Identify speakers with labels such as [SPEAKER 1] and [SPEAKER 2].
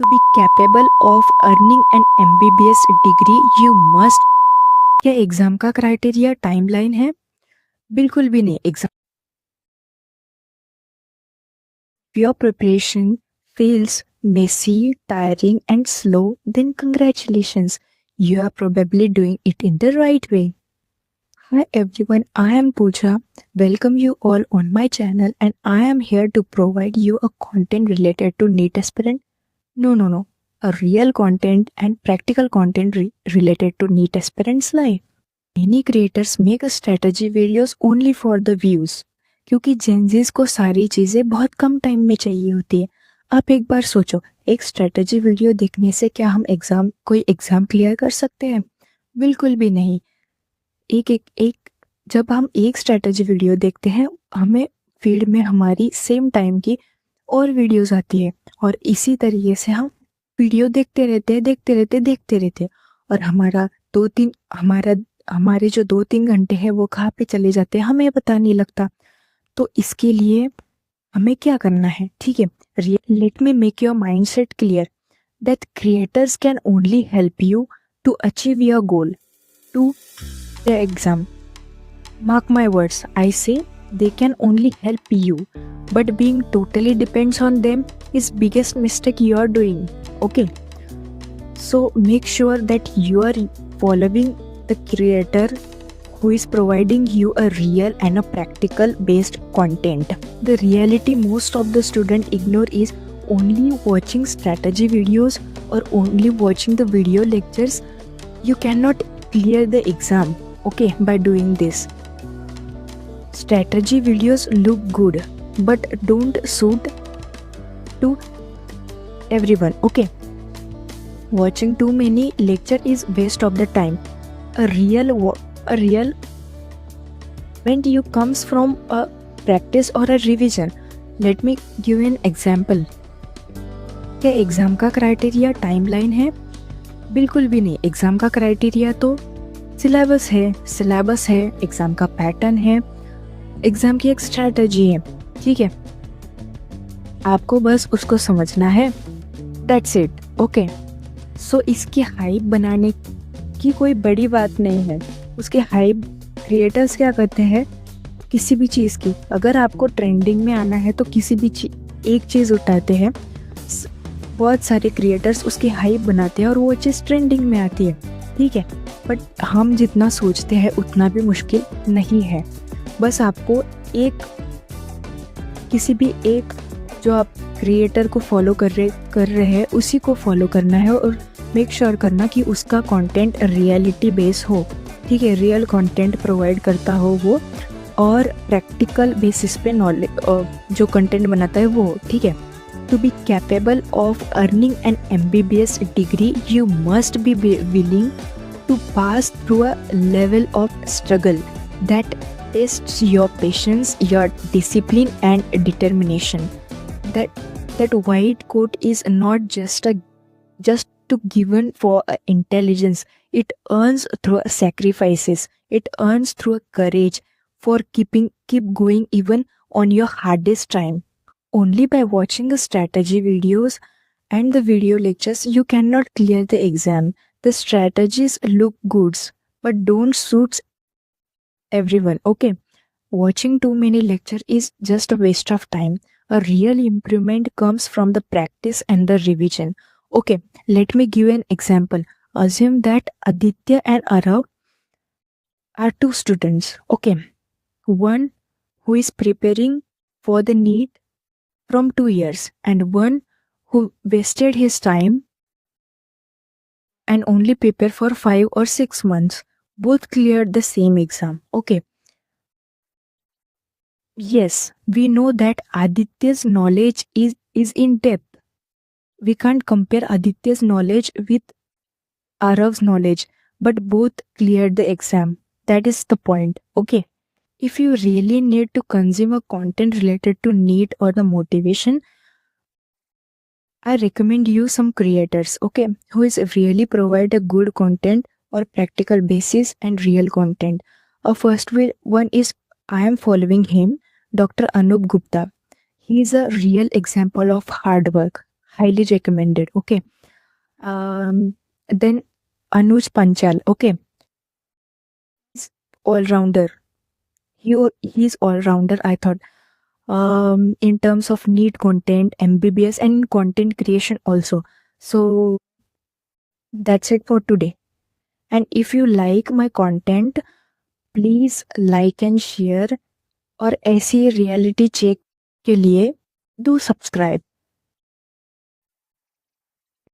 [SPEAKER 1] To be capable of earning an MBBS degree, you must। क्या exam का criteria timeline है? बिल्कुल भी नहीं। Exam your preparation feels messy, tiring and slow, then congratulations, you are probably doing it in the right way. Hi everyone, I am Pooja. Welcome you all on my channel and I am here to provide you a content related to NEET aspirant. No. A real content and practical content related to NEET aspirants' life. Many creators make a strategy videos only for the views. क्योंकि Gen Zs को सारी चीज़ें बहुत कम time में चाहिए होती है। आप एक बार सोचो, एक स्ट्रेटजी वीडियो देखने से क्या हम कोई एग्ज़ाम क्लियर कर सकते हैं? बिल्कुल भी नहीं। जब हम एक स्ट्रेटजी वीडियो देखते हैं, हमें फीड में हमारी सेम टाइम की और वीडियोस आती है और इसी तरीके से हम वीडियो देखते रहते और हमारे जो 2-3 घंटे हैं वो कहाँ पे चले जाते हैं हमें पता नहीं लगता। तो इसके लिए हमें क्या करना है? ठीक है, let me make your mind set clear that creators can only help you to achieve your goal to the exam. Mark my words, I say they can only help you, but being totally depends on them is biggest mistake you are doing. Okay, so make sure that you are following the creator who is providing you a real and a practical based content. The reality most of the student ignore is only watching strategy videos or only watching the video lectures. You cannot clear the exam, okay, by doing this. Strategy videos look good but don't suit to everyone, okay. Watching too many lecture is waste of the time. A real when you comes from a practice or a revision. Let me give you an example. क्या exam का criteria timeline है? बिल्कुल भी नहीं। Exam का criteria तो syllabus है, exam का पैटर्न है, एग्जाम की एक स्ट्रैटेजी है, ठीक है। आपको बस उसको समझना है, दैट्स इट, ओके। सो इसकी हाइप बनाने की कोई बड़ी बात नहीं है। उसके हाइप क्रिएटर्स क्या करते हैं, किसी भी चीज़ की अगर आपको ट्रेंडिंग में आना है तो किसी भी एक चीज़ उठाते हैं, बहुत सारे क्रिएटर्स उसकी हाइप बनाते हैं और वो चीज़ ट्रेंडिंग में आती है, ठीक है। बट हम जितना सोचते हैं उतना भी मुश्किल नहीं है। बस आपको किसी भी एक जो आप क्रिएटर को फॉलो कर रहे हैं उसी को फॉलो करना है और मेक श्योर करना कि उसका कंटेंट रियलिटी बेस हो, ठीक है, रियल कंटेंट प्रोवाइड करता हो वो और प्रैक्टिकल बेसिस पे नॉलेज जो कंटेंट बनाता है वो, ठीक है। To be capable of earning an MBBS degree you must be willing to pass through a level of struggle that tests your patience, your discipline and determination. That white coat is not just to given for intelligence. It earns through sacrifices. It earns through courage for keep going even on your hardest time. Only by watching the strategy videos and the video lectures you cannot clear the exam. The strategies look good but don't suit everyone, okay. Watching too many lectures is just a waste of time. A real improvement comes from the practice and the revision. Okay, let me give an example. Assume that Aditya and Arav are two students, okay. One who is preparing for the NEET from 2 years and one who wasted his time and only prepare for 5 or 6 months. Both cleared the same exam, okay. Yes, we know that Aditya's knowledge is in depth. We can't compare Aditya's knowledge with Arav's knowledge, but both cleared the exam. That is the point, okay. If you really need to consume a content related to NEET or the motivation, I recommend you some creators, okay, who is really provide a good content or practical basis and real content. First one is, I am following him, Dr. Anup Gupta. He is a real example of hard work, highly recommended. Okay. Then Anuj Panchal. Okay, he's all rounder. He's all rounder. I thought. In terms of neat content, MBBS, and content creation also. So that's it for today. And if you like my content, please like and share. और ऐसी reality check के लिए do subscribe.